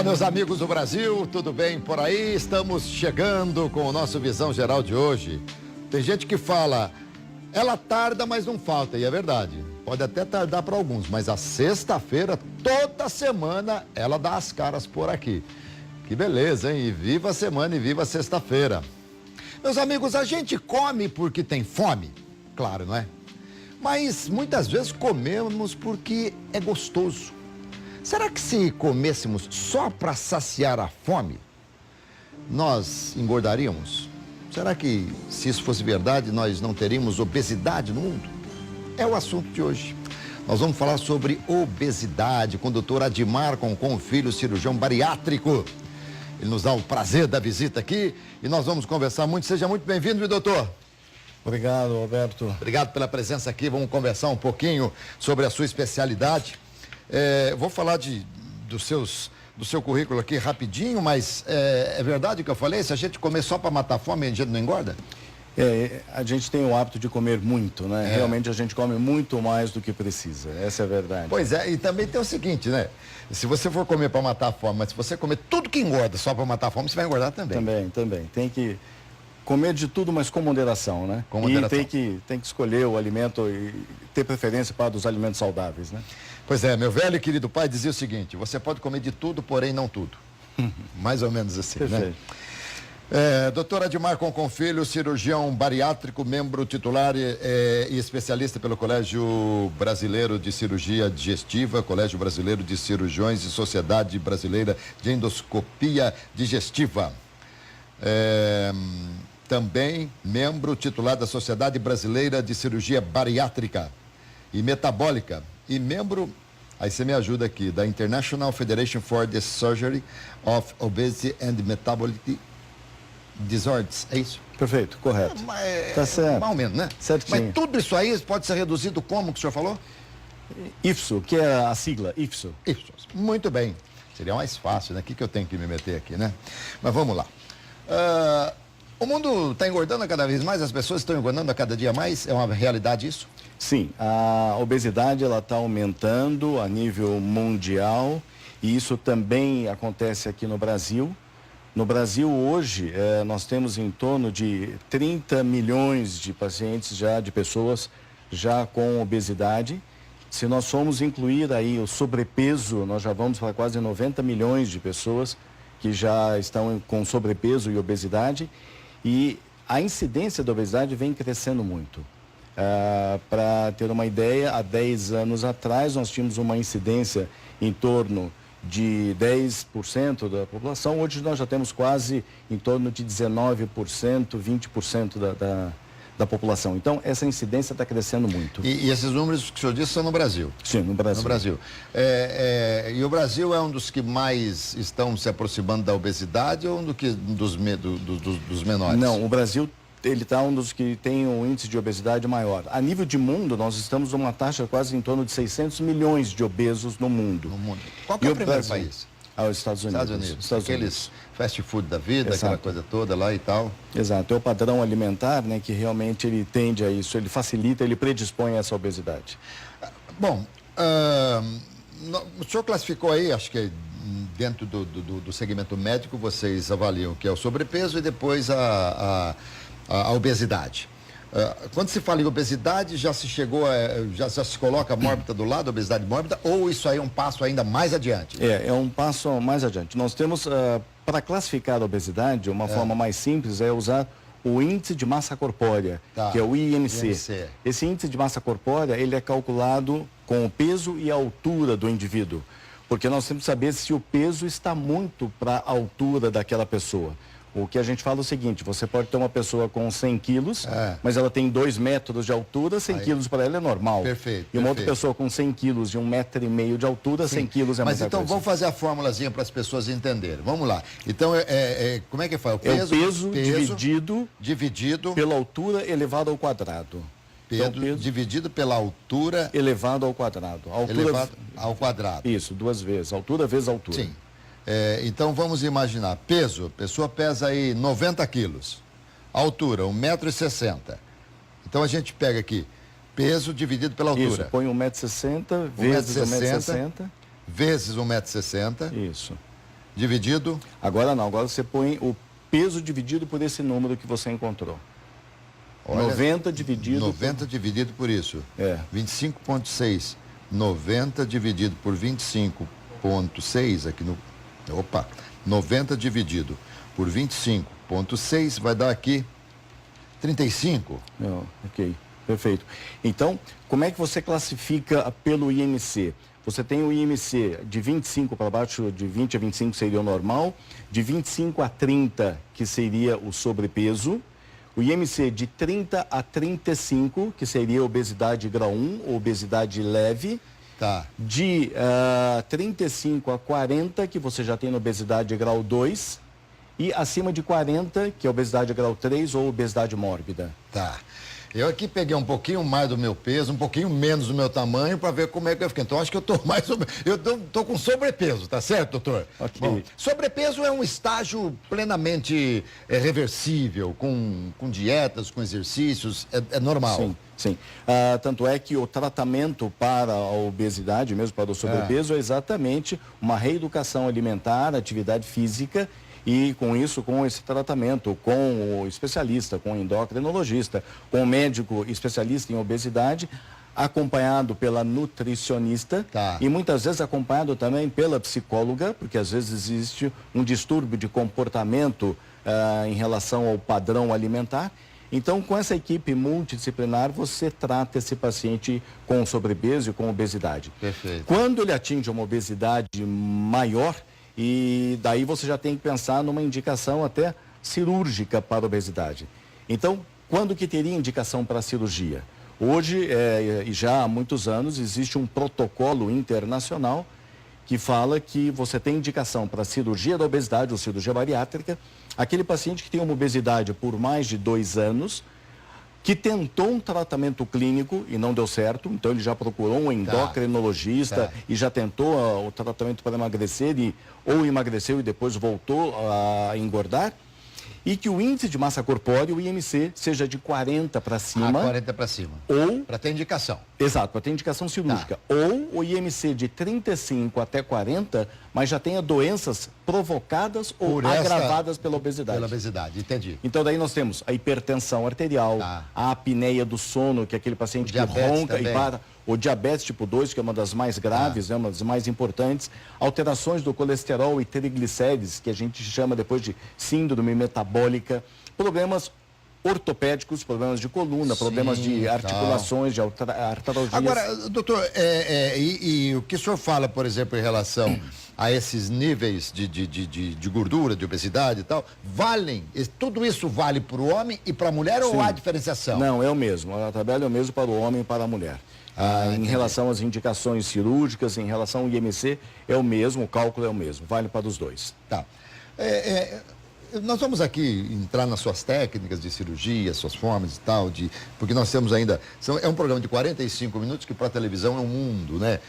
Olá, meus amigos do Brasil, tudo bem por aí? Estamos chegando com o nosso Visão Geral de hoje. Tem gente que fala, ela tarda, mas não falta, e é verdade. Pode até tardar para alguns, mas a sexta-feira, toda semana, ela dá as caras por aqui. Que beleza, hein? E viva a semana e viva a sexta-feira. Meus amigos, a gente come porque tem fome? Claro, não é? Mas muitas vezes comemos porque é gostoso. Será que se comêssemos só para saciar a fome, nós engordaríamos? Será que, se isso fosse verdade, nós não teríamos obesidade no mundo? É o assunto de hoje. Nós vamos falar sobre obesidade com o Dr. Adimar Concon Filho, cirurgião bariátrico. Ele nos dá o prazer da visita aqui e nós vamos conversar muito. Seja muito bem-vindo, doutor. Obrigado, Roberto. Obrigado pela presença aqui. Vamos conversar um pouquinho sobre a sua especialidade. Vou falar do seu currículo aqui rapidinho, mas é verdade o que eu falei? Se a gente comer só para matar fome, a gente não engorda? A gente tem o hábito de comer muito, né? Realmente a gente come muito mais do que precisa, essa é a verdade. Pois é, e também tem o seguinte, né? Se você for comer para matar a fome, mas se você comer tudo que engorda só para matar a fome, você vai engordar também. Também. Tem que comer de tudo, mas com moderação, né? Com moderação. E tem que escolher o alimento e ter preferência para os alimentos saudáveis, né? Pois é, meu velho e querido pai dizia o seguinte, você pode comer de tudo, porém não tudo. Mais ou menos assim, perfeito, né? Doutor Adimar Concon Filho, cirurgião bariátrico, membro titular e especialista pelo Colégio Brasileiro de Cirurgia Digestiva, Colégio Brasileiro de Cirurgiões e Sociedade Brasileira de Endoscopia Digestiva. Também membro titular da Sociedade Brasileira de Cirurgia Bariátrica e Metabólica e membro, aí você me ajuda aqui, da International Federation for the Surgery of Obesity and Metabolic Disorders, é isso? Perfeito, correto. Tá certo. Mais ou menos, né? Certinho. Mas tudo isso aí pode ser reduzido como que o senhor falou? IFSO, que é a sigla, IFSO. IFSO, muito bem. Seria mais fácil, né? O que eu tenho que me meter aqui, né? Mas vamos lá. O mundo está engordando a cada vez mais, as pessoas estão engordando a cada dia mais, é uma realidade isso? Sim, a obesidade ela está aumentando a nível mundial e isso também acontece aqui no Brasil. No Brasil hoje nós temos em torno de 30 milhões de pacientes já, de pessoas já com obesidade. Se nós formos incluir aí o sobrepeso, nós já vamos para quase 90 milhões de pessoas que já estão com sobrepeso e obesidade. E a incidência da obesidade vem crescendo muito. Para ter uma ideia, há 10 anos atrás nós tínhamos uma incidência em torno de 10% da população. Hoje nós já temos quase em torno de 19%, 20% da população. Então, essa incidência está crescendo muito. E esses números que o senhor disse são no Brasil? Sim, no Brasil. No Brasil. E o Brasil é um dos que mais estão se aproximando da obesidade ou dos menores? Não, o Brasil ele está um dos que tem um índice de obesidade maior. A nível de mundo, nós estamos numa taxa quase em torno de 600 milhões de obesos no mundo. Qual que é o primeiro país? Os Estados Unidos. Aqueles fast food da vida, aquela coisa toda lá e tal. Exato, é o padrão alimentar, né, que realmente ele tende a isso, ele facilita, ele predispõe a essa obesidade. Bom, o senhor classificou aí, acho que dentro do segmento médico, vocês avaliam que é o sobrepeso e depois a obesidade. Quando se fala em obesidade, já se chegou, já se coloca a mórbida do lado, a obesidade mórbida, ou isso aí é um passo ainda mais adiante? É um passo mais adiante. Nós temos, para classificar a obesidade, uma forma mais simples é usar o índice de massa corpórea, que é o IMC. Esse índice de massa corpórea, ele é calculado com o peso e a altura do indivíduo, porque nós temos que saber se o peso está muito para a altura daquela pessoa. O que a gente fala é o seguinte, você pode ter uma pessoa com 100 quilos, mas ela tem 2 metros de altura, 100 quilos para ela é normal. Perfeito. E uma outra pessoa com 100 quilos e 1,5 metro de altura, 100 quilos é muita coisa. Mas então vamos fazer a formulazinha para as pessoas entenderem. Vamos lá. Então, como é que faz? O peso dividido pela altura elevado ao quadrado. Peso dividido pela altura elevado ao quadrado. Elevado ao quadrado. Isso, 2 vezes. Altura vezes altura. Sim. Então vamos imaginar, peso, a pessoa pesa aí 90 quilos, altura 1,60 m. Então a gente pega aqui, peso dividido pela altura. Isso, põe 1,60 m vezes 1,60 m. Vezes 1,60 m. Isso. Dividido? Agora não, agora você põe o peso dividido por esse número que você encontrou. Olha, 90 dividido... 90 dividido por isso. É. 25,6. 90 dividido por 25,6 aqui no... Opa! 90 dividido por 25,6 vai dar aqui 35. Ok, perfeito. Então, como é que você classifica pelo IMC? Você tem o IMC de 25 para baixo, de 20 a 25 seria o normal, de 25 a 30 que seria o sobrepeso, o IMC de 30 a 35 que seria obesidade grau 1 ou obesidade leve, Tá. de 35 a 40 que você já tem na obesidade grau 2 e acima de 40 que é obesidade grau 3 ou obesidade mórbida. Tá. Eu aqui peguei um pouquinho mais do meu peso, um pouquinho menos do meu tamanho para ver como é que eu fiquei. Então, acho que eu tô mais ou menos... Eu tô com sobrepeso, tá certo, doutor? Ok. Bom, sobrepeso é um estágio plenamente reversível, com dietas, com exercícios, é normal. Sim, sim. Tanto é que o tratamento para a obesidade, mesmo para o sobrepeso, é exatamente uma reeducação alimentar, atividade física. E com isso, com esse tratamento, com o especialista, com o endocrinologista, com o médico especialista em obesidade, acompanhado pela nutricionista e muitas vezes acompanhado também pela psicóloga, porque às vezes existe um distúrbio de comportamento em relação ao padrão alimentar. Então, com essa equipe multidisciplinar, você trata esse paciente com sobrepeso e com obesidade. Perfeito. Quando ele atinge uma obesidade maior, e daí você já tem que pensar numa indicação até cirúrgica para a obesidade. Então, quando que teria indicação para a cirurgia? Hoje, e já há muitos anos, existe um protocolo internacional que fala que você tem indicação para cirurgia da obesidade ou cirurgia bariátrica, aquele paciente que tem uma obesidade por mais de 2 anos, que tentou um tratamento clínico e não deu certo, então ele já procurou um endocrinologista e já tentou o tratamento para emagrecer ou emagreceu e depois voltou a engordar, e que o índice de massa corpórea, o IMC, seja de 40 para cima. 40 para cima. Ou... Para ter indicação. Exato, para ter indicação cirúrgica. Ou o IMC de 35 até 40, mas já tenha doenças provocadas ou agravadas pela obesidade. Pela obesidade, entendi. Então daí nós temos a hipertensão arterial, a apneia do sono, que é aquele paciente que ronca também. E para, o diabetes tipo 2, que é uma das mais graves, uma das mais importantes, alterações do colesterol e triglicérides, que a gente chama depois de síndrome metabólica, problemas ortopédicos, problemas de coluna, problemas de articulações, de artralgias. Agora, doutor, e o que o senhor fala, por exemplo, em relação a esses níveis de gordura, de obesidade e tal, tudo isso vale para o homem e para a mulher ou há diferenciação? Não, é o mesmo. A tabela é o mesmo para o homem e para a mulher. Em relação às indicações cirúrgicas, em relação ao IMC, é o mesmo, o cálculo é o mesmo, vale para os dois. Tá. Nós vamos aqui entrar nas suas técnicas de cirurgia, suas formas e tal, porque nós temos ainda... É um programa de 45 minutos que para a televisão é um mundo, né?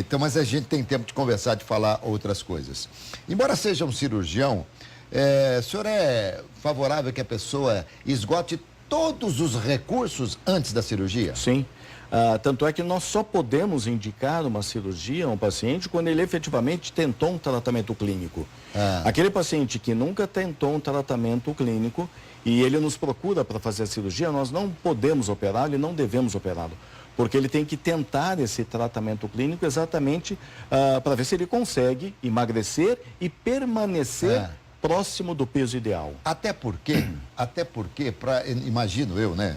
Então, mas a gente tem tempo de conversar, de falar outras coisas. Embora seja um cirurgião, o senhor é favorável que a pessoa esgote todos os recursos antes da cirurgia? Sim. Tanto é que nós só podemos indicar uma cirurgia a um paciente quando ele efetivamente tentou um tratamento clínico. Aquele paciente que nunca tentou um tratamento clínico e ele nos procura para fazer a cirurgia, nós não podemos operá-lo e não devemos operá-lo. Porque ele tem que tentar esse tratamento clínico exatamente para ver se ele consegue emagrecer e permanecer próximo do peso ideal. Até porque, imagino eu, né?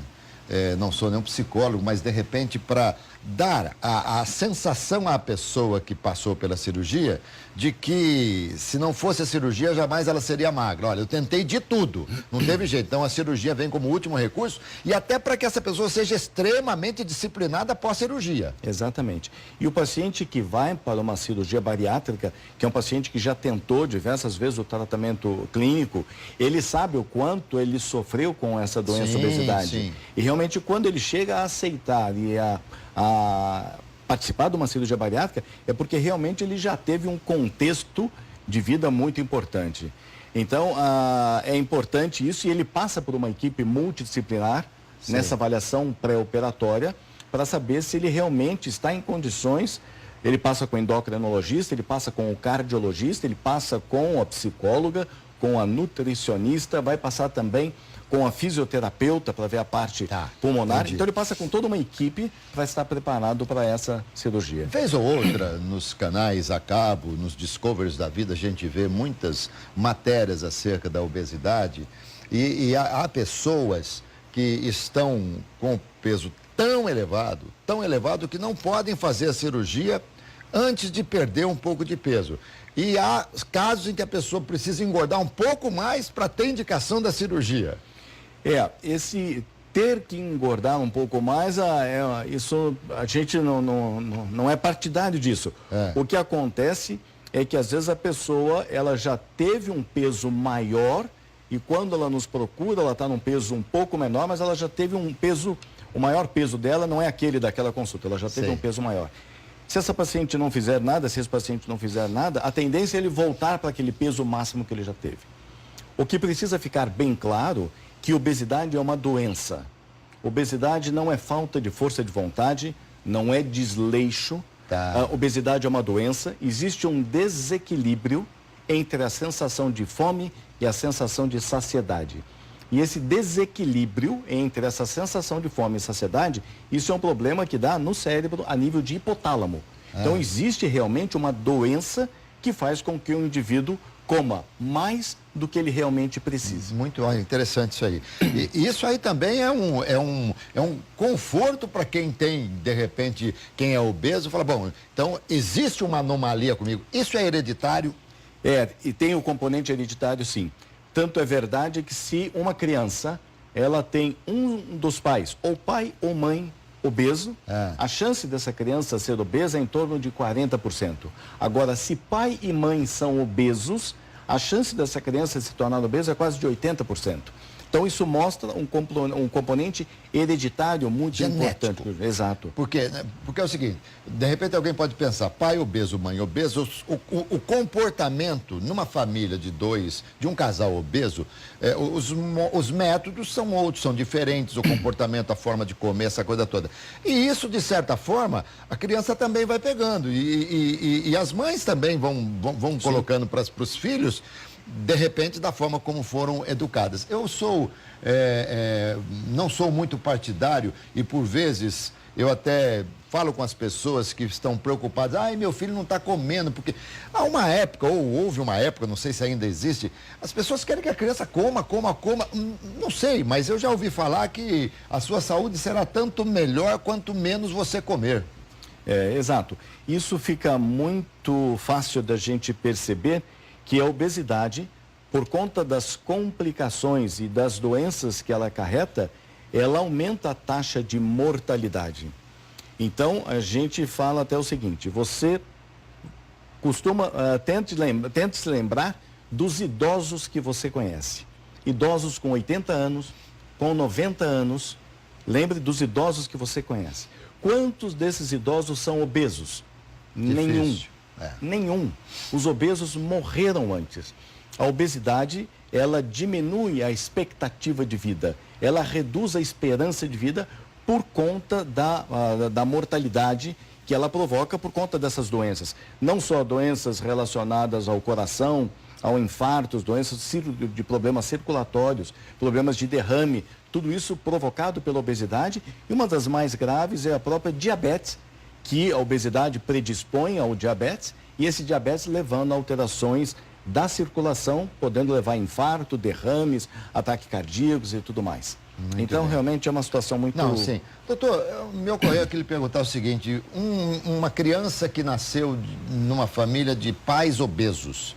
Não sou nenhum psicólogo, mas de repente para dar a sensação à pessoa que passou pela cirurgia de que se não fosse a cirurgia jamais ela seria magra. Olha, eu tentei de tudo, não teve jeito. Então a cirurgia vem como último recurso e até para que essa pessoa seja extremamente disciplinada após a cirurgia. Exatamente. E o paciente que vai para uma cirurgia bariátrica, que é um paciente que já tentou diversas vezes o tratamento clínico, ele sabe o quanto ele sofreu com essa doença, obesidade. Sim. E realmente quando ele chega a aceitar e a participar de uma cirurgia bariátrica, é porque realmente ele já teve um contexto de vida muito importante. Então, é importante isso e ele passa por uma equipe multidisciplinar nessa avaliação pré-operatória para saber se ele realmente está em condições Ele passa com o endocrinologista, ele passa com o cardiologista, ele passa com a psicóloga, com a nutricionista, vai passar também com a fisioterapeuta para ver a parte pulmonar. Entendi. Então ele passa com toda uma equipe para estar preparado para essa cirurgia. Vez ou outra, nos canais a cabo, nos Discoveries da vida, a gente vê muitas matérias acerca da obesidade e há pessoas que estão com peso tão elevado que não podem fazer a cirurgia antes de perder um pouco de peso. E há casos em que a pessoa precisa engordar um pouco mais para ter indicação da cirurgia. Esse ter que engordar um pouco mais, isso a gente não é partidário disso. O que acontece é que às vezes a pessoa ela já teve um peso maior e quando ela nos procura, ela está num peso um pouco menor, mas ela já teve um peso, o maior peso dela não é aquele daquela consulta, ela já teve um peso maior. Se essa paciente não fizer nada, se esse paciente não fizer nada, a tendência é ele voltar para aquele peso máximo que ele já teve. O que precisa ficar bem claro que obesidade é uma doença. Obesidade não é falta de força de vontade, não é desleixo. A obesidade é uma doença. Existe um desequilíbrio entre a sensação de fome e a sensação de saciedade. E esse desequilíbrio entre essa sensação de fome e saciedade, isso é um problema que dá no cérebro a nível de hipotálamo. Então existe realmente uma doença que faz com que o indivíduo coma mais do que ele realmente precisa. Muito interessante isso aí. E isso aí também é um conforto para quem tem, de repente, quem é obeso, fala, bom, então existe uma anomalia comigo. Isso é hereditário? E tem o componente hereditário, sim. Tanto é verdade que se uma criança, ela tem um dos pais, ou pai ou mãe, obeso, a chance dessa criança ser obesa é em torno de 40%. Agora, se pai e mãe são obesos, a chance dessa criança se tornar obesa é quase de 80%. Então, isso mostra um componente hereditário muito genético. Importante. Exato. Porque é o seguinte, de repente alguém pode pensar, pai obeso, mãe obeso, o comportamento numa família de um casal obeso, os métodos são outros, são diferentes, o comportamento, a forma de comer, essa coisa toda. E isso, de certa forma, a criança também vai pegando. E as mães também vão colocando para os filhos, de repente, da forma como foram educadas. Eu não sou muito partidário e, por vezes, eu até falo com as pessoas que estão preocupadas. Ai, meu filho não está comendo, porque há uma época, ou houve uma época, não sei se ainda existe, as pessoas querem que a criança coma. Não sei, mas eu já ouvi falar que a sua saúde será tanto melhor quanto menos você comer. Exato. Isso fica muito fácil da gente perceber que a obesidade, por conta das complicações e das doenças que ela acarreta, ela aumenta a taxa de mortalidade. Então, a gente fala até o seguinte, você costuma, tente se lembrar dos idosos que você conhece. Idosos com 80 anos, com 90 anos, lembre dos idosos que você conhece. Quantos desses idosos são obesos? Nenhum. Nenhum. Os obesos morreram antes. A obesidade, ela diminui a expectativa de vida, ela reduz a esperança de vida por conta da mortalidade que ela provoca por conta dessas doenças. Não só doenças relacionadas ao coração, ao infarto, doenças de problemas circulatórios, problemas de derrame, tudo isso provocado pela obesidade. E uma das mais graves é a própria diabetes, que a obesidade predispõe ao diabetes e esse diabetes levando a alterações da circulação, podendo levar a infarto, derrames, ataques cardíacos e tudo mais. Então, realmente é uma situação muito... Não, sim. Doutor, me ocorreu aqui lhe perguntar o seguinte, uma criança que nasceu numa família de pais obesos,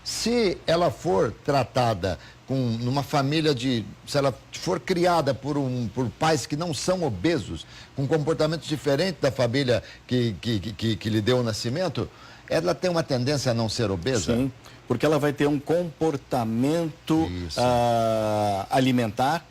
se ela for tratada numa família se ela for criada por pais que não são obesos, com comportamentos diferentes da família que lhe deu o nascimento, ela tem uma tendência a não ser obesa? Sim, porque ela vai ter um comportamento alimentar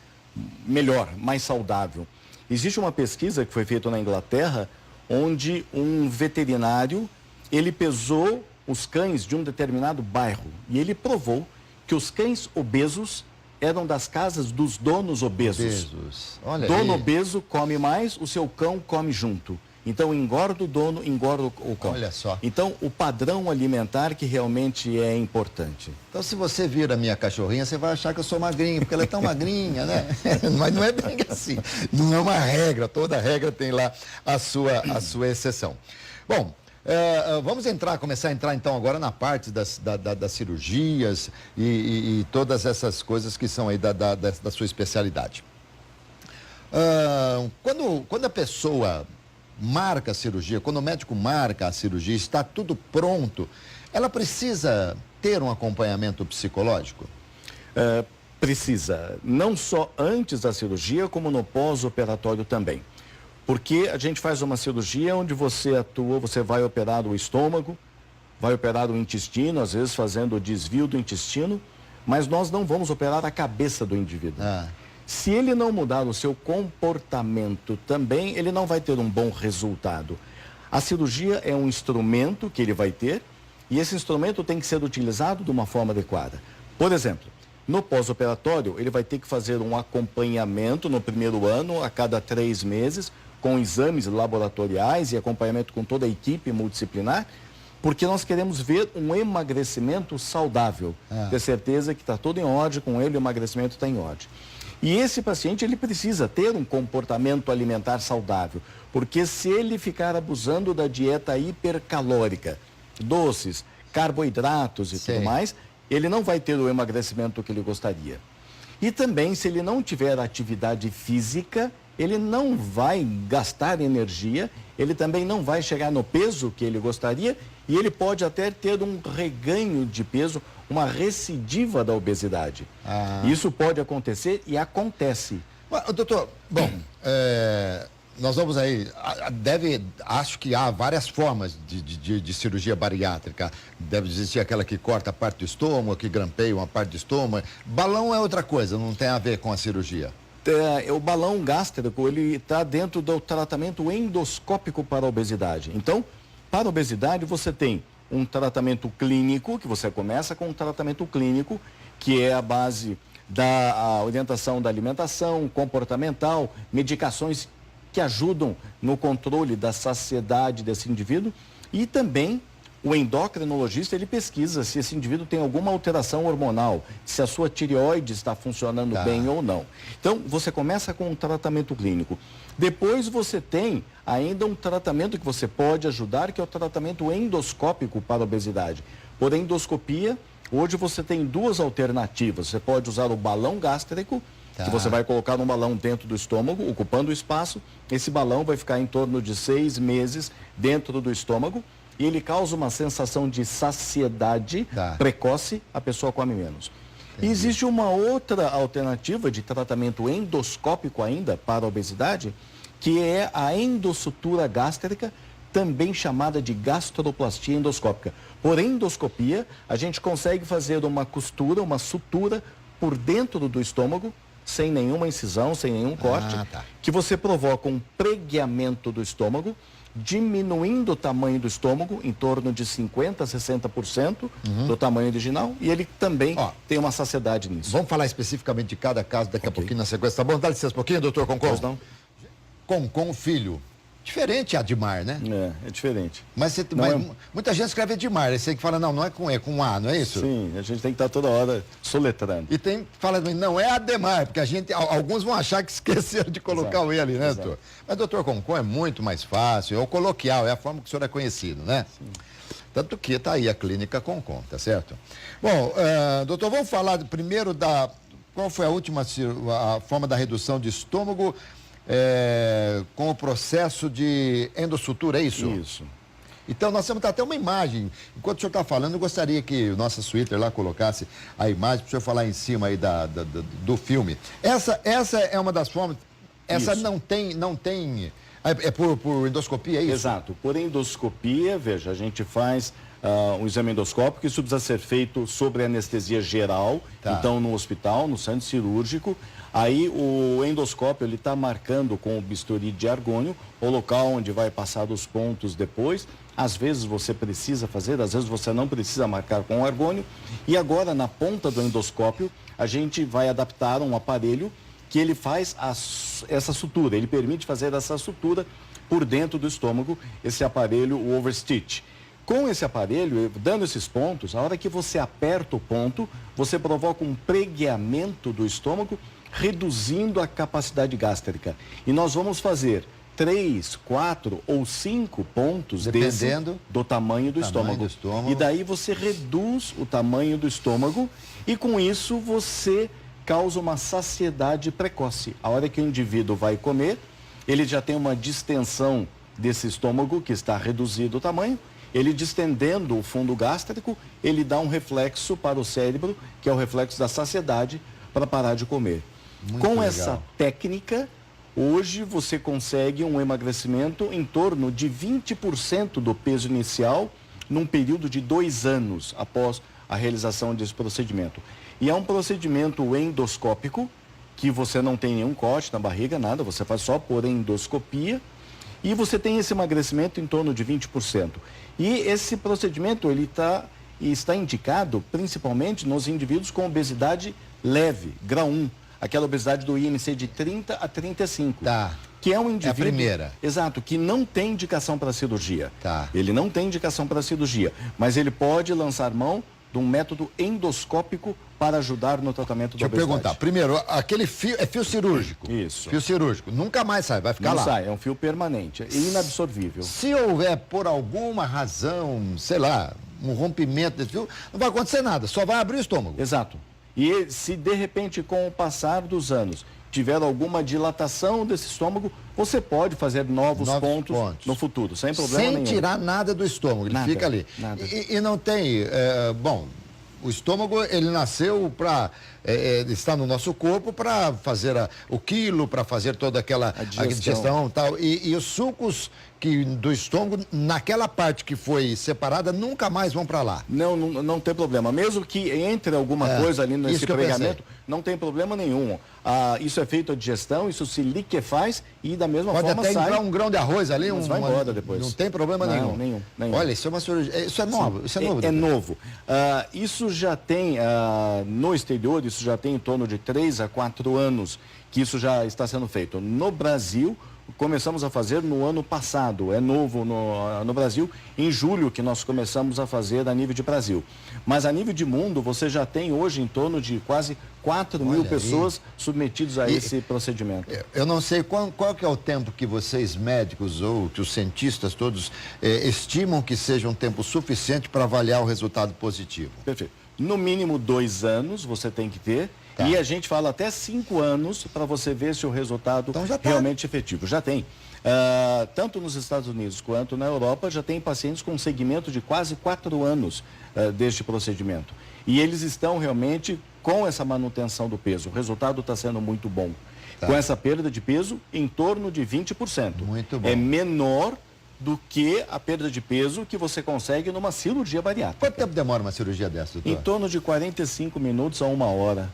melhor, mais saudável. Existe uma pesquisa que foi feita na Inglaterra, onde um veterinário, ele pesou os cães de um determinado bairro e ele provou que os cães obesos eram das casas dos donos obesos. Olha Dono aí. obeso come mais, o seu cão come junto. Então, engorda o dono, engorda o cão. Olha só. Então, o padrão alimentar que realmente é importante. Então, se você vir a minha cachorrinha, você vai achar que eu sou magrinho, porque ela é tão magrinha, né? Mas não é bem assim. Não é uma regra. Toda regra tem lá a sua exceção. Bom, vamos começar a entrar então agora na parte das cirurgias e todas essas coisas que são aí da sua especialidade. Quando a pessoa marca a cirurgia, quando o médico marca a cirurgia, está tudo pronto, ela precisa ter um acompanhamento psicológico? Precisa, não só antes da cirurgia, como no pós-operatório também. Porque a gente faz uma cirurgia onde você atua, você vai operar o estômago, vai operar o intestino, às vezes fazendo o desvio do intestino, mas nós não vamos operar a cabeça do indivíduo. Se ele não mudar o seu comportamento também, ele não vai ter um bom resultado. A cirurgia é um instrumento que ele vai ter e esse instrumento tem que ser utilizado de uma forma adequada. Por exemplo, no pós-operatório, ele vai ter que fazer um acompanhamento no primeiro ano, a cada 3 meses, com exames laboratoriais e acompanhamento com toda a equipe multidisciplinar, porque nós queremos ver um emagrecimento saudável. Ter certeza que está tudo em ordem com ele, o emagrecimento está em ordem. E esse paciente, ele precisa ter um comportamento alimentar saudável, porque se ele ficar abusando da dieta hipercalórica, doces, carboidratos e tudo mais, ele não vai ter o emagrecimento que ele gostaria. E também, se ele não tiver atividade física, ele não vai gastar energia, ele também não vai chegar no peso que ele gostaria e ele pode até ter um reganho de peso, uma recidiva da obesidade. Isso pode acontecer e acontece. Doutor, bom, nós vamos aí, acho que há várias formas de cirurgia bariátrica. Deve existir aquela que corta a parte do estômago, que grampeia uma parte do estômago. Balão é outra coisa, não tem a ver com a cirurgia. O balão gástrico, ele está dentro do tratamento endoscópico para a obesidade. Então, para a obesidade, você tem um tratamento clínico, que você começa com um tratamento clínico, que é a base da orientação da alimentação, comportamental, medicações que ajudam no controle da saciedade desse indivíduo e também o endocrinologista, ele pesquisa se esse indivíduo tem alguma alteração hormonal, se a sua tireoide está funcionando bem ou não. Então, você começa com um tratamento clínico. Depois você tem ainda um tratamento que você pode ajudar, que é o tratamento endoscópico para a obesidade. Por endoscopia, hoje você tem 2 alternativas. Você pode usar o balão gástrico, que você vai colocar um balão dentro do estômago, ocupando o espaço. Esse balão vai ficar em torno de 6 meses dentro do estômago. E ele causa uma sensação de saciedade precoce, a pessoa come menos. E existe uma outra alternativa de tratamento endoscópico ainda para a obesidade, que é a endossutura gástrica, também chamada de gastroplastia endoscópica. Por endoscopia, a gente consegue fazer uma costura, uma sutura por dentro do estômago, sem nenhuma incisão, sem nenhum corte, que você provoca um pregueamento do estômago, diminuindo o tamanho do estômago em torno de 50% a 60% do tamanho original e ele também tem uma saciedade nisso. Vamos falar especificamente de cada caso daqui a pouquinho na sequência, tá bom? Dá licença um pouquinho, doutor Concon? Pois não. Concon Filho. Diferente Admar, né? É diferente. Mas muita gente escreve Admar, esse aí que fala, não é com E, com A, não é isso? Sim, a gente tem que estar toda hora soletrando. E tem que falar, não é Ademar, porque alguns vão achar que esqueceram de colocar o E ali, né, doutor? Mas doutor Concon é muito mais fácil, é o coloquial, é a forma que o senhor é conhecido, né? Sim. Tanto que está aí a clínica Concon, tá certo? Bom, doutor, vamos falar primeiro qual foi a última a forma da redução de estômago com o processo de endossutura, é isso? Isso. Então, nós temos até uma imagem. Enquanto o senhor está falando, eu gostaria que o nosso Twitter lá colocasse a imagem para o senhor falar em cima aí do filme. Essa é uma das formas. Essa isso. não tem. É por endoscopia, é isso? Exato. Por endoscopia, veja, a gente faz um exame endoscópico, isso precisa ser feito sobre anestesia geral, então no hospital, no centro cirúrgico. Aí o endoscópio, ele está marcando com o bisturi de argônio o local onde vai passar os pontos depois. Às vezes você precisa fazer, às vezes você não precisa marcar com o argônio. E agora, na ponta do endoscópio, a gente vai adaptar um aparelho que ele faz essa sutura, ele permite fazer essa sutura por dentro do estômago, esse aparelho, o overstitch. Com esse aparelho, dando esses pontos, a hora que você aperta o ponto, você provoca um pregueamento do estômago, reduzindo a capacidade gástrica. E nós vamos fazer 3, 4 ou 5 pontos dependendo do tamanho do estômago. E daí você reduz o tamanho do estômago e com isso você causa uma saciedade precoce. A hora que o indivíduo vai comer, ele já tem uma distensão desse estômago que está reduzido o tamanho. Ele distendendo o fundo gástrico, ele dá um reflexo para o cérebro, que é o reflexo da saciedade, para parar de comer. Com legal. Essa técnica, hoje você consegue um emagrecimento em torno de 20% do peso inicial num período de 2 anos após a realização desse procedimento. E é um procedimento endoscópico, que você não tem nenhum corte na barriga, nada, você faz só por endoscopia e você tem esse emagrecimento em torno de 20%. E esse procedimento ele está indicado principalmente nos indivíduos com obesidade leve, grau 1, aquela obesidade do IMC de 30 a 35. Tá. Que é um indivíduo... É a primeira. Exato, que não tem indicação para cirurgia. Tá. Ele não tem indicação para cirurgia, mas ele pode lançar mão de um método endoscópico para ajudar no tratamento da obesidade. Deixa eu perguntar, primeiro, aquele fio, é fio cirúrgico? Isso. Fio cirúrgico, nunca mais sai, vai ficar não lá. Não sai, é um fio permanente, é inabsorvível. Se houver, por alguma razão, sei lá, um rompimento desse fio, não vai acontecer nada, só vai abrir o estômago. Exato. E se de repente, com o passar dos anos, tiver alguma dilatação desse estômago, você pode fazer novos pontos no futuro, sem problema nenhum. Sem tirar nada do estômago, ele fica ali. Nada. E não tem, bom, o estômago, ele nasceu para, está no nosso corpo para fazer o quilo, para fazer toda aquela digestão e tal. E os sucos do estômago, naquela parte que foi separada, nunca mais vão para lá. Não tem problema. Mesmo que entre alguma coisa ali nesse pregamento, não tem problema nenhum. Isso é feito a digestão, isso se liquefaz e da mesma forma sai. Pode até entrar um grão de arroz ali, vai embora depois. Não tem problema nenhum. Olha, isso é uma cirurgia, isso é novo. Isso é novo. É novo. Isso já tem, no exterior, isso já tem em torno de 3 a 4 anos que isso já está sendo feito. No Brasil, começamos a fazer no ano passado, é novo no Brasil, em julho que nós começamos a fazer a nível de Brasil. Mas a nível de mundo, você já tem hoje em torno de quase 4 mil pessoas submetidas a esse procedimento. Eu não sei qual que é o tempo que vocês médicos ou que os cientistas todos estimam que seja um tempo suficiente para avaliar o resultado positivo. Perfeito. No mínimo 2 anos você tem que ter. Tá. E a gente fala até 5 anos para você ver se o resultado realmente efetivo. Já tem. Tanto nos Estados Unidos quanto na Europa, já tem pacientes com segmento de quase 4 anos deste procedimento. E eles estão realmente com essa manutenção do peso. O resultado está sendo muito bom. Tá. Com essa perda de peso, em torno de 20%. Muito bom. É menor do que a perda de peso que você consegue numa cirurgia bariátrica. Quanto tempo demora uma cirurgia dessa, doutor? Em torno de 45 minutos a 1 hora.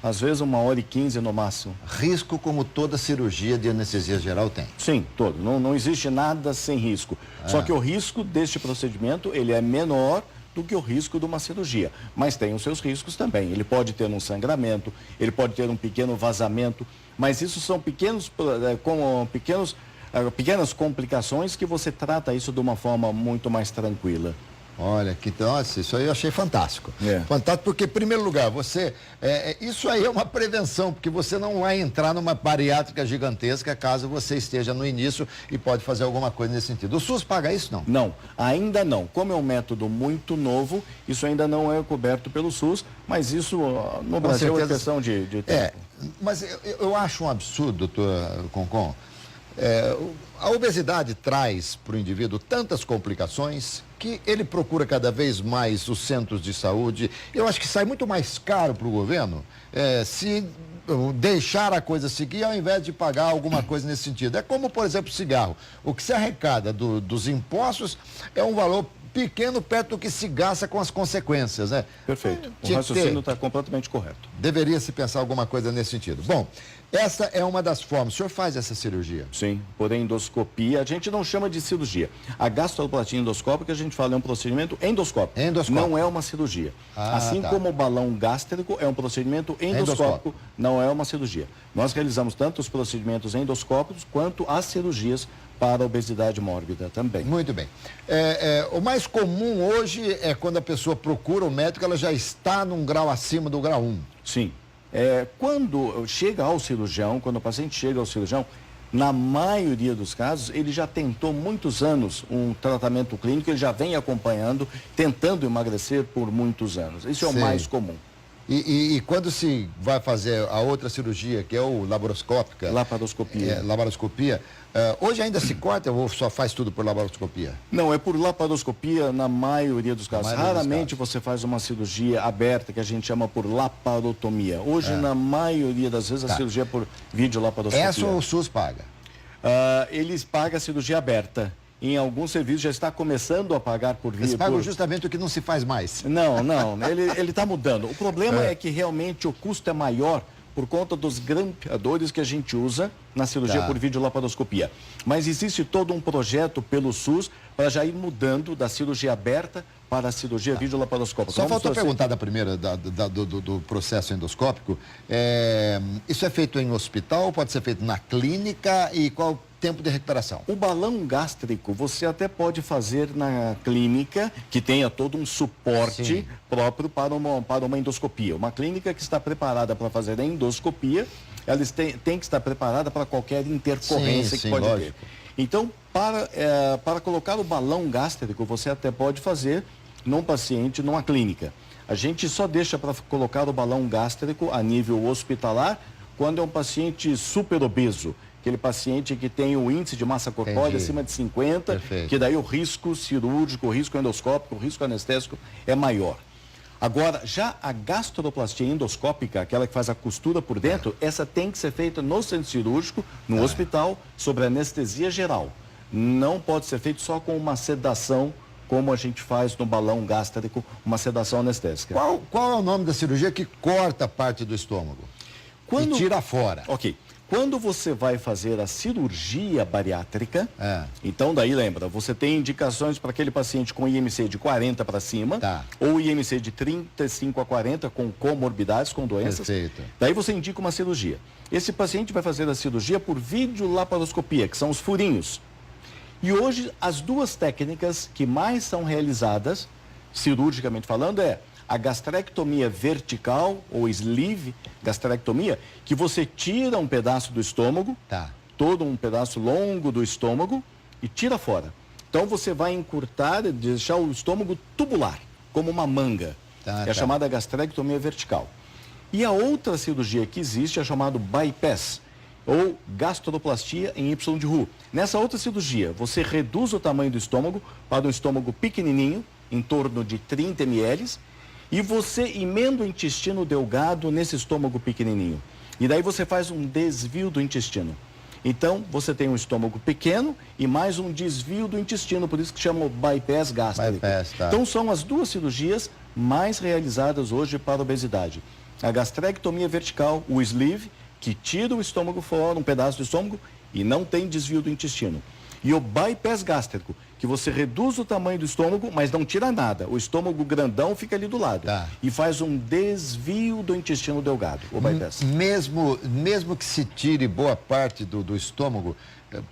Às vezes 1h15 no máximo. Risco como toda cirurgia de anestesia geral tem? Sim, todo. Não existe nada sem risco. Só que o risco deste procedimento, ele é menor do que o risco de uma cirurgia. Mas tem os seus riscos também. Ele pode ter um sangramento, ele pode ter um pequeno vazamento, mas isso são pequenas complicações que você trata isso de uma forma muito mais tranquila. Olha, nossa, isso aí eu achei fantástico. Fantástico porque, em primeiro lugar, isso aí é uma prevenção, porque você não vai entrar numa bariátrica gigantesca caso você esteja no início e pode fazer alguma coisa nesse sentido. O SUS paga isso, não? Não, ainda não. Como é um método muito novo, isso ainda não é coberto pelo SUS, mas isso no Brasil é questão de tempo. Mas eu acho um absurdo, doutor Concon. A obesidade traz para o indivíduo tantas complicações que ele procura cada vez mais os centros de saúde. Eu acho que sai muito mais caro para o governo se deixar a coisa seguir ao invés de pagar alguma coisa nesse sentido. É como, por exemplo, o cigarro. O que se arrecada dos impostos é um valor pequeno perto do que se gasta com as consequências, né? Perfeito. O raciocínio está completamente correto. Deveria se pensar alguma coisa nesse sentido. Bom, Essa é uma das formas. O senhor faz essa cirurgia? Sim, por endoscopia. A gente não chama de cirurgia. A gastroplastia endoscópica, a gente fala, é um procedimento endoscópico. Não é uma cirurgia. Assim como o balão gástrico é um procedimento endoscópico, não é uma cirurgia. Nós realizamos tanto os procedimentos endoscópicos quanto as cirurgias para a obesidade mórbida também. Muito bem. O mais comum hoje é quando a pessoa procura o médico, ela já está num grau acima do grau 1. Sim. Quando chega ao cirurgião, quando o paciente chega ao cirurgião, na maioria dos casos, ele já tentou muitos anos um tratamento clínico, ele já vem acompanhando, tentando emagrecer por muitos anos. Isso é o mais comum. E quando se vai fazer a outra cirurgia, que é o laparoscópica... Laparoscopia. Hoje ainda se corta ou só faz tudo por laparoscopia? Não, é por laparoscopia na maioria dos casos. Raramente você faz uma cirurgia aberta, que a gente chama por laparotomia. Hoje, na maioria das vezes, a cirurgia é por videolaparoscopia. Essa o SUS paga? Eles pagam a cirurgia aberta. Em alguns serviços já está começando a pagar por via... Eles pagam justamente o que não se faz mais. Não, ele está mudando. O problema é que realmente o custo é maior por conta dos grampeadores que a gente usa na cirurgia por videolaparoscopia. Mas existe todo um projeto pelo SUS para já ir mudando da cirurgia aberta para a cirurgia videolaparoscópica. Só faltou perguntar da primeira, do processo endoscópico. Isso é feito em hospital, pode ser feito na clínica e qual tempo de recuperação? O balão gástrico você até pode fazer na clínica, que tenha todo um suporte próprio para uma endoscopia. Uma clínica que está preparada para fazer a endoscopia, ela tem que estar preparada para qualquer intercorrência que pode ter. Então, para colocar o balão gástrico, você até pode fazer num paciente, numa clínica. A gente só deixa para colocar o balão gástrico a nível hospitalar quando é um paciente super obeso. Aquele paciente que tem o índice de massa corpórea acima de 50, que daí o risco cirúrgico, o risco endoscópico, o risco anestésico é maior. Agora, já a gastroplastia endoscópica, aquela que faz a costura por dentro, essa tem que ser feita no centro cirúrgico, no hospital, sob anestesia geral. Não pode ser feito só com uma sedação, como a gente faz no balão gástrico, uma sedação anestésica. Qual é o nome da cirurgia que corta parte do estômago e tira fora? Ok. Quando você vai fazer a cirurgia bariátrica, então daí lembra, você tem indicações para aquele paciente com IMC de 40 para cima, ou IMC de 35 a 40 com comorbidades, com doenças. Perfeito. Daí você indica uma cirurgia. Esse paciente vai fazer a cirurgia por videolaparoscopia, que são os furinhos. E hoje as duas técnicas que mais são realizadas, cirurgicamente falando, é a gastrectomia vertical, ou sleeve gastrectomia, que você tira um pedaço do estômago, todo um pedaço longo do estômago, e tira fora. Então você vai encurtar, deixar o estômago tubular, como uma manga. É a chamada gastrectomia vertical. E a outra cirurgia que existe é a chamada bypass, ou gastroplastia em Y de Roux. Nessa outra cirurgia, você reduz o tamanho do estômago para um estômago pequenininho, em torno de 30 ml, e você emenda o intestino delgado nesse estômago pequenininho. E daí você faz um desvio do intestino. Então, você tem um estômago pequeno e mais um desvio do intestino, por isso que chama o bypass gástrico. Então, são as duas cirurgias mais realizadas hoje para a obesidade. A gastrectomia vertical, o sleeve, que tira o estômago fora, um pedaço do estômago, e não tem desvio do intestino. E o bypass gástrico, que você reduz o tamanho do estômago, mas não tira nada. O estômago grandão fica ali do lado. E faz um desvio do intestino delgado, o bypass. Mesmo que se tire boa parte do estômago,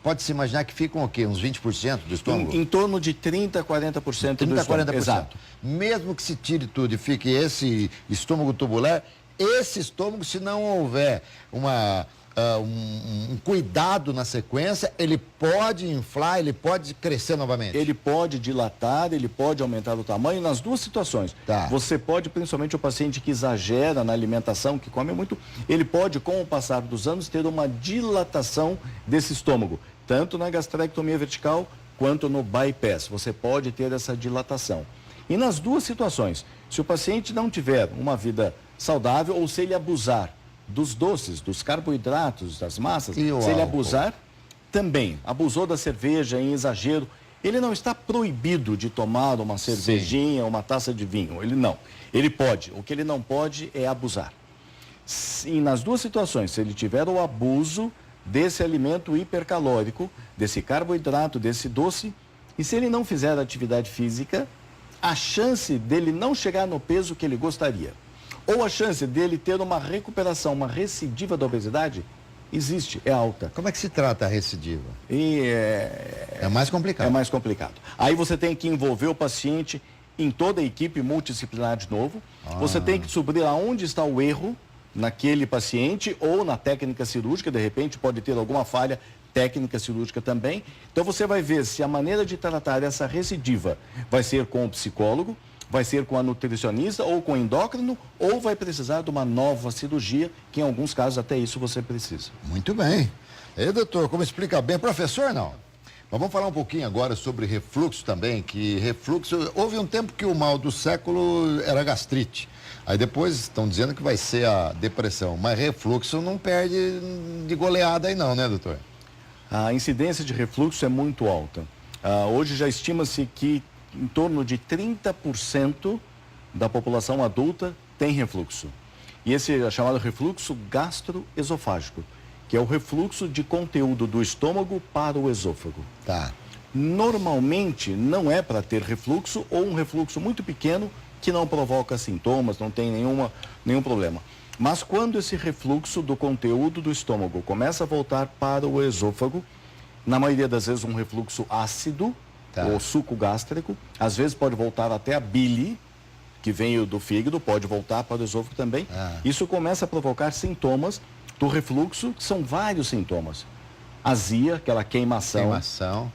pode-se imaginar que ficam o quê? Uns 20% do estômago? Em torno de 30% a 40% do estômago. 40%. Exato. Mesmo que se tire tudo e fique esse estômago tubular, esse estômago, se não houver um cuidado na sequência, ele pode inflar, ele pode crescer novamente. Ele pode dilatar, ele pode aumentar o tamanho nas duas situações. Você pode, principalmente o paciente que exagera na alimentação, que come muito, ele pode, com o passar dos anos, ter uma dilatação desse estômago, tanto na gastrectomia vertical quanto no bypass. Você pode ter essa dilatação. E nas duas situações, se o paciente não tiver uma vida saudável ou se ele abusar dos doces, dos carboidratos, das massas, se ele abusar, também abusou da cerveja em exagero, ele não está proibido de tomar uma cervejinha, uma taça de vinho, ele não. Ele pode, o que ele não pode é abusar. E nas duas situações, se ele tiver o abuso desse alimento hipercalórico, desse carboidrato, desse doce, e se ele não fizer atividade física, a chance dele não chegar no peso que ele gostaria, ou a chance dele ter uma recuperação, uma recidiva da obesidade, existe, é alta. Como é que se trata a recidiva? É mais complicado. É mais complicado. Aí você tem que envolver o paciente em toda a equipe multidisciplinar de novo. Você tem que descobrir aonde está o erro naquele paciente ou na técnica cirúrgica, de repente pode ter alguma falha técnica cirúrgica também. Então você vai ver se a maneira de tratar essa recidiva vai ser com o psicólogo, vai ser com a nutricionista ou com o endócrino, ou vai precisar de uma nova cirurgia, que em alguns casos até isso você precisa. Muito bem. E doutor, como explica bem? Professor, não. Mas vamos falar um pouquinho agora sobre refluxo também, que refluxo, houve um tempo que o mal do século era gastrite. Aí depois estão dizendo que vai ser a depressão, mas refluxo não perde de goleada aí não, né, doutor? A incidência de refluxo é muito alta. Hoje já estima-se que em torno de 30% da população adulta tem refluxo. E esse é chamado refluxo gastroesofágico, que é o refluxo de conteúdo do estômago para o esôfago. Tá. Normalmente não é para ter refluxo ou um refluxo muito pequeno que não provoca sintomas, não tem nenhum problema. Mas quando esse refluxo do conteúdo do estômago começa a voltar para o esôfago, na maioria das vezes um refluxo ácido, ou suco gástrico, às vezes pode voltar até a bile, que vem do fígado, pode voltar para o esôfago também. Isso começa a provocar sintomas do refluxo, que são vários sintomas. Azia, aquela queimação.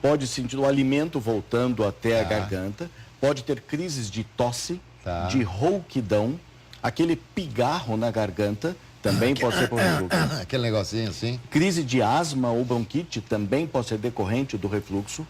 Pode sentir o alimento voltando até a garganta, pode ter crises de tosse, de rouquidão, aquele pigarro na garganta, também pode ser por refluxo. Aquele negocinho assim. Crise de asma ou bronquite também pode ser decorrente do refluxo.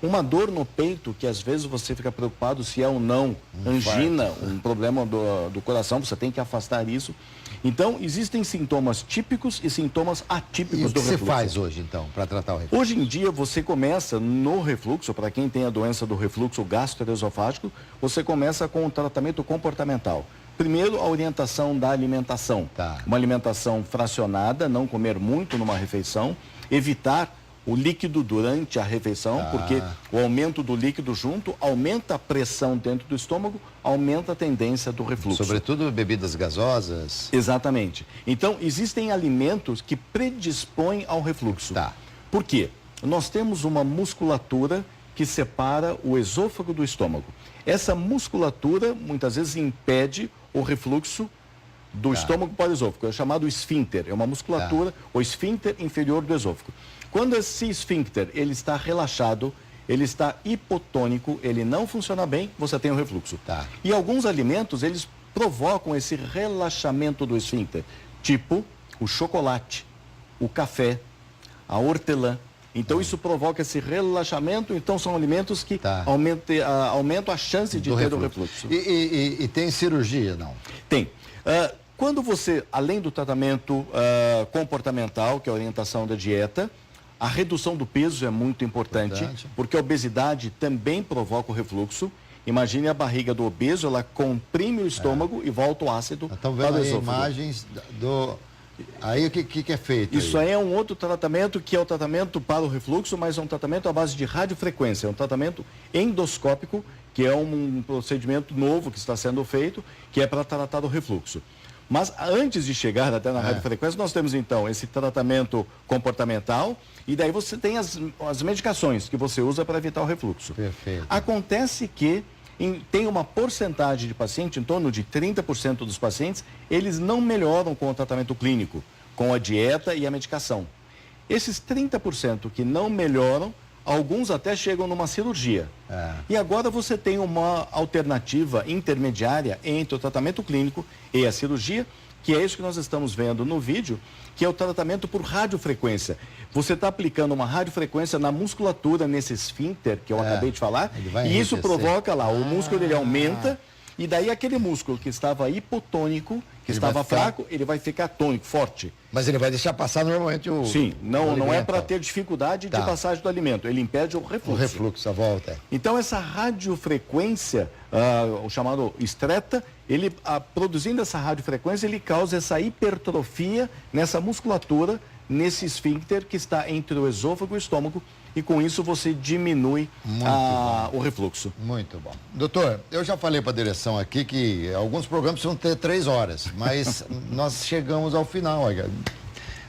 Uma dor no peito, que às vezes você fica preocupado se é ou não angina, um problema do coração, você tem que afastar isso. Então, existem sintomas típicos e sintomas atípicos do refluxo. E o que se faz hoje, então, para tratar o refluxo? Hoje em dia, você começa no refluxo, para quem tem a doença do refluxo gastroesofágico, você começa com o tratamento comportamental. Primeiro, a orientação da alimentação. Uma alimentação fracionada, não comer muito numa refeição, evitar o líquido durante a refeição, porque o aumento do líquido junto aumenta a pressão dentro do estômago, aumenta a tendência do refluxo. Sobretudo bebidas gasosas. Exatamente. Então, existem alimentos que predispõem ao refluxo. Por quê? Nós temos uma musculatura que separa o esôfago do estômago. Essa musculatura, muitas vezes, impede o refluxo do estômago para o esôfago. É chamado esfíncter. É uma musculatura, o esfíncter inferior do esôfago. Quando esse esfíncter ele está relaxado, ele está hipotônico, ele não funciona bem, você tem o refluxo. E alguns alimentos, eles provocam esse relaxamento do esfíncter, tipo o chocolate, o café, a hortelã. Então isso provoca esse relaxamento, então são alimentos que aumentam a chance de ter o refluxo. E tem cirurgia, não? Tem. Quando você, além do tratamento comportamental, que é a orientação da dieta, a redução do peso é muito importante, porque a obesidade também provoca o refluxo. Imagine a barriga do obeso, ela comprime o estômago e volta o ácido para o esôfago. Imagens do... Aí o que é feito? Isso aí é um outro tratamento, que é o tratamento para o refluxo, mas é um tratamento à base de radiofrequência, é um tratamento endoscópico, que é um procedimento novo que está sendo feito, que é para tratar o refluxo. Mas antes de chegar até na radiofrequência, nós temos então esse tratamento comportamental e daí você tem as medicações que você usa para evitar o refluxo. Perfeito. Acontece que tem uma porcentagem de pacientes, em torno de 30% dos pacientes, eles não melhoram com o tratamento clínico, com a dieta e a medicação. Esses 30% que não melhoram, alguns até chegam numa cirurgia. E agora você tem uma alternativa intermediária entre o tratamento clínico e a cirurgia, que é isso que nós estamos vendo no vídeo, que é o tratamento por radiofrequência. Você está aplicando uma radiofrequência na musculatura, nesse esfíncter que eu acabei de falar, e isso provoca lá, o músculo ele aumenta E daí aquele músculo que estava hipotônico, que Ele estava vai ficar- fraco, ele vai ficar tônico, forte. Mas ele vai deixar passar normalmente o... Sim, não é alimento. para ter dificuldade Tá. de passagem do alimento, ele impede o refluxo. O refluxo, a volta. Então essa radiofrequência, o chamado estreta, ele produzindo essa radiofrequência, ele causa essa hipertrofia nessa musculatura, nesse esfíncter que está entre o esôfago e o estômago, e com isso você diminui o refluxo. Muito bom. Doutor, eu já falei para a direção aqui que alguns programas vão ter 3 horas, mas nós chegamos ao final, olha.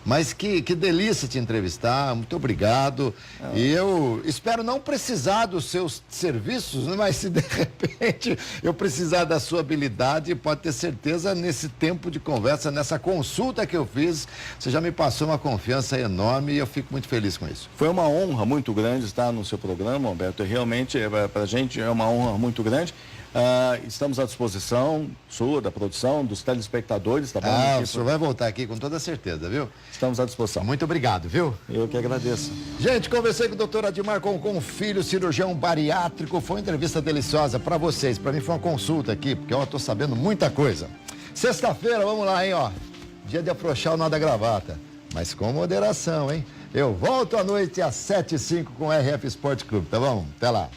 Mas que delícia te entrevistar, muito obrigado. E eu espero não precisar dos seus serviços, né? Mas se de repente eu precisar da sua habilidade, pode ter certeza, nesse tempo de conversa, nessa consulta que eu fiz, você já me passou uma confiança enorme e eu fico muito feliz com isso. Foi uma honra muito grande estar no seu programa, Alberto. Realmente, para a gente, é uma honra muito grande. Estamos à disposição sua, da produção, dos telespectadores, tá bom? O senhor vai voltar aqui com toda certeza, viu? Estamos à disposição. Muito obrigado, viu? Eu que agradeço. Gente, conversei com o doutor Adimar com filho, cirurgião bariátrico. Foi uma entrevista deliciosa para vocês. Para mim foi uma consulta aqui, porque eu tô sabendo muita coisa. Sexta-feira, vamos lá, hein, ó. Dia de afrouxar o nó da gravata. Mas com moderação, hein? Eu volto à noite às 7h05 com o RF Esporte Clube, tá bom? Até lá.